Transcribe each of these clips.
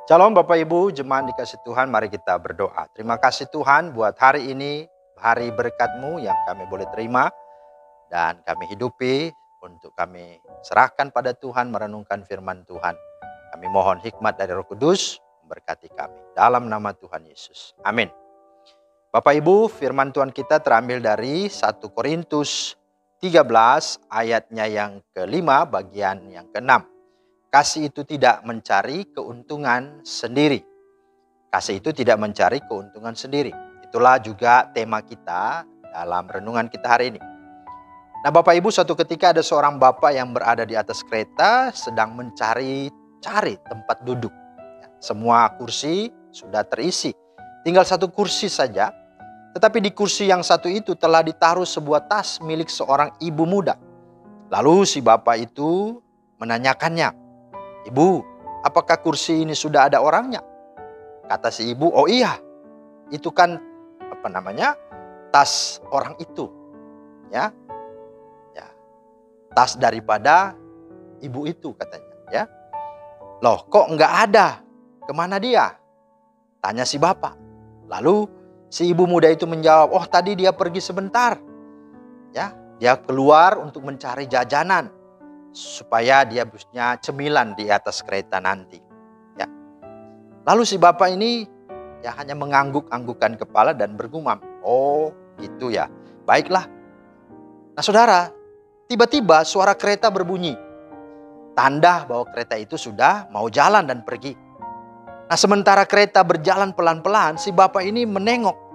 Shalom Bapak Ibu, jemaat dikasih Tuhan, mari kita berdoa. Terima kasih Tuhan buat hari ini, hari berkat-Mu yang kami boleh terima dan kami hidupi untuk kami serahkan pada Tuhan, merenungkan firman Tuhan. Kami mohon hikmat dari Roh Kudus memberkati kami. Dalam nama Tuhan Yesus. Amin. Bapak Ibu, firman Tuhan kita terambil dari 1 Korintus 13 ayatnya yang ke-5 bagian yang ke-6. Kasih itu tidak mencari keuntungan sendiri. Kasih itu tidak mencari keuntungan sendiri. Itulah juga tema kita dalam renungan kita hari ini. Nah Bapak Ibu, suatu ketika ada seorang bapak yang berada di atas kereta sedang mencari tempat duduk. Semua kursi sudah terisi. Tinggal satu kursi saja. Tetapi di kursi yang satu itu telah ditaruh sebuah tas milik seorang ibu muda. Lalu si bapak itu menanyakannya, "Ibu, apakah kursi ini sudah ada orangnya?" Kata si ibu, "Oh iya, itu kan tas orang itu, ya, tas daripada ibu itu," katanya, ya. "Loh, kok nggak ada? Kemana dia?" tanya si bapak. Lalu si ibu muda itu menjawab, "Oh tadi dia pergi sebentar, ya, dia keluar untuk mencari jajanan supaya dia punya cemilan di atas kereta nanti." Ya. Lalu si bapak ini hanya mengangguk-anggukkan kepala dan bergumam, "Oh gitu ya, baiklah." Nah saudara, tiba-tiba suara kereta berbunyi. Tanda bahwa kereta itu sudah mau jalan dan pergi. Nah sementara kereta berjalan pelan-pelan, si bapak ini menengok.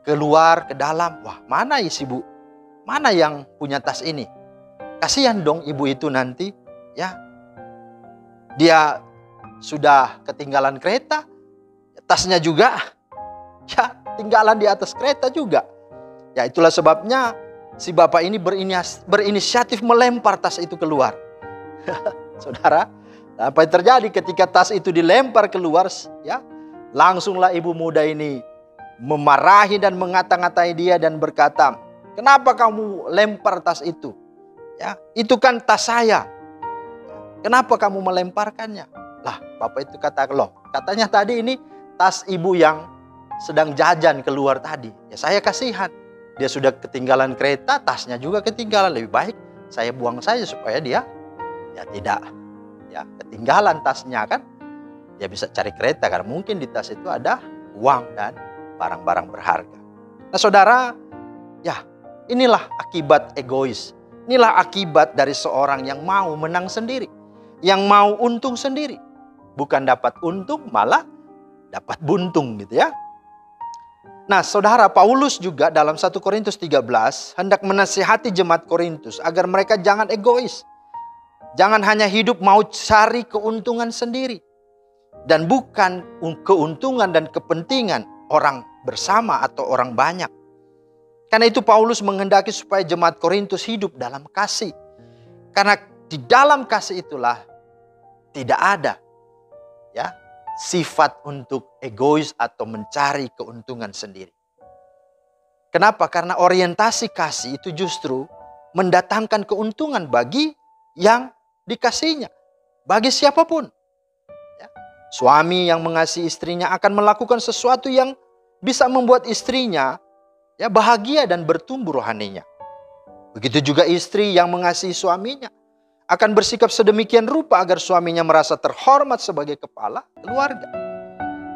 Keluar ke dalam, wah mana si ibu? Mana yang punya tas ini? Kasihan dong ibu itu nanti, ya. Dia sudah ketinggalan kereta, tasnya juga, ya, tinggalan di atas kereta juga. Ya itulah sebabnya si bapak ini berinisiatif melempar tas itu keluar. Saudara, apa yang terjadi ketika tas itu dilempar keluar, ya? Langsunglah ibu muda ini memarahi dan mengata-ngatai dia dan berkata, "Kenapa kamu lempar tas itu? Ya, itu kan tas saya. Kenapa kamu melemparkannya?" Lah, bapak itu katanya tadi ini tas ibu yang sedang jajan keluar tadi. Ya saya kasihan. Dia sudah ketinggalan kereta, tasnya juga ketinggalan. Lebih baik saya buang saja supaya dia tidak ketinggalan tasnya kan. Dia bisa cari kereta karena mungkin di tas itu ada uang dan barang-barang berharga. Nah saudara, inilah akibat egois. Inilah akibat dari seorang yang mau menang sendiri. Yang mau untung sendiri. Bukan dapat untung, malah dapat buntung gitu ya. Nah saudara, Paulus juga dalam 1 Korintus 13 hendak menasihati jemaat Korintus agar mereka jangan egois. Jangan hanya hidup mau cari keuntungan sendiri. Dan bukan keuntungan dan kepentingan orang bersama atau orang banyak. Karena itu Paulus menghendaki supaya jemaat Korintus hidup dalam kasih. Karena di dalam kasih itulah tidak ada sifat untuk egois atau mencari keuntungan sendiri. Kenapa? Karena orientasi kasih itu justru mendatangkan keuntungan bagi yang dikasihinya. Bagi siapapun. Suami yang mengasihi istrinya akan melakukan sesuatu yang bisa membuat istrinya bahagia dan bertumbuh rohaninya. Begitu juga istri yang mengasihi suaminya akan bersikap sedemikian rupa agar suaminya merasa terhormat sebagai kepala keluarga.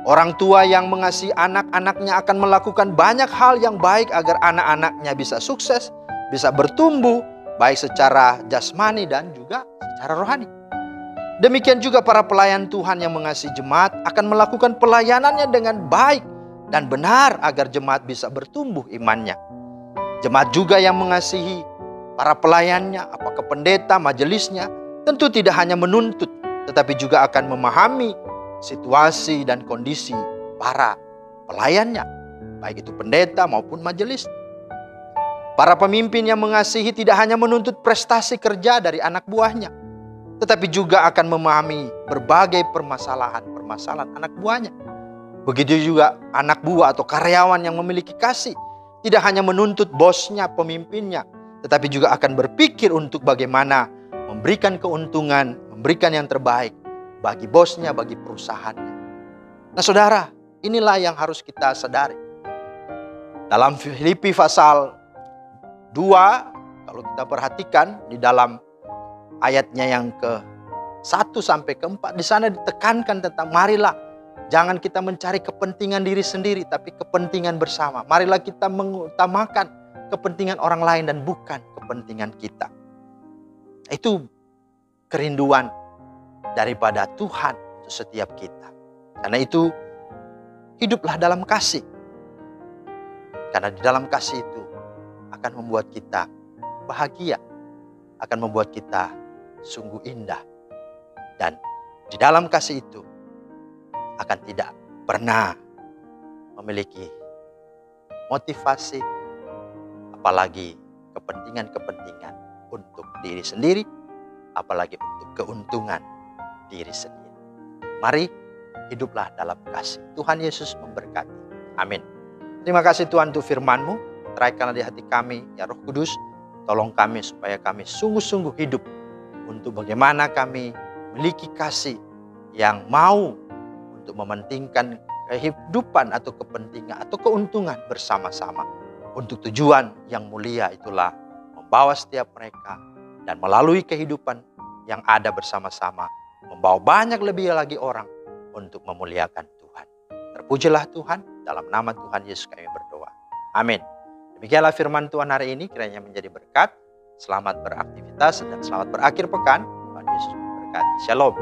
Orang tua yang mengasihi anak-anaknya akan melakukan banyak hal yang baik agar anak-anaknya bisa sukses, bisa bertumbuh, baik secara jasmani dan juga secara rohani. Demikian juga para pelayan Tuhan yang mengasihi jemaat akan melakukan pelayanannya dengan baik dan benar agar jemaat bisa bertumbuh imannya. Jemaat juga yang mengasihi para pelayannya, apakah pendeta, majelisnya, tentu tidak hanya menuntut, tetapi juga akan memahami situasi dan kondisi para pelayannya, baik itu pendeta maupun majelis. Para pemimpin yang mengasihi tidak hanya menuntut prestasi kerja dari anak buahnya, tetapi juga akan memahami berbagai permasalahan anak buahnya. Begitu juga anak buah atau karyawan yang memiliki kasih, tidak hanya menuntut bosnya, pemimpinnya, tetapi juga akan berpikir untuk bagaimana memberikan keuntungan, memberikan yang terbaik bagi bosnya, bagi perusahaannya. Nah saudara, inilah yang harus kita sadari. Dalam Filipi pasal 2, kalau kita perhatikan di dalam ayatnya yang ke-1 sampai ke-4, di sana ditekankan tentang marilah jangan kita mencari kepentingan diri sendiri, tapi kepentingan bersama. Marilah kita mengutamakan kepentingan orang lain dan bukan kepentingan kita. Itu kerinduan daripada Tuhan untuk setiap kita. Karena itu, hiduplah dalam kasih. Karena di dalam kasih itu akan membuat kita bahagia, akan membuat kita sungguh indah. Dan di dalam kasih itu akan tidak pernah memiliki motivasi, apalagi kepentingan-kepentingan untuk diri sendiri, apalagi untuk keuntungan diri sendiri. Mari hiduplah dalam kasih. Tuhan Yesus memberkati. Amin. Terima kasih Tuhan untuk firman-Mu. Teraikanlah di hati kami, ya Roh Kudus. Tolong kami supaya kami sungguh-sungguh hidup untuk bagaimana kami memiliki kasih yang mau untuk mementingkan kehidupan atau kepentingan atau keuntungan bersama-sama. Untuk tujuan yang mulia, itulah membawa setiap mereka dan melalui kehidupan yang ada bersama-sama, membawa banyak lebih lagi orang untuk memuliakan Tuhan. Terpujilah Tuhan, dalam nama Tuhan Yesus kami berdoa. Amin. Demikianlah firman Tuhan hari ini, kiranya menjadi berkat. Selamat beraktivitas dan selamat berakhir pekan. Tuhan Yesus memberkati. Shalom.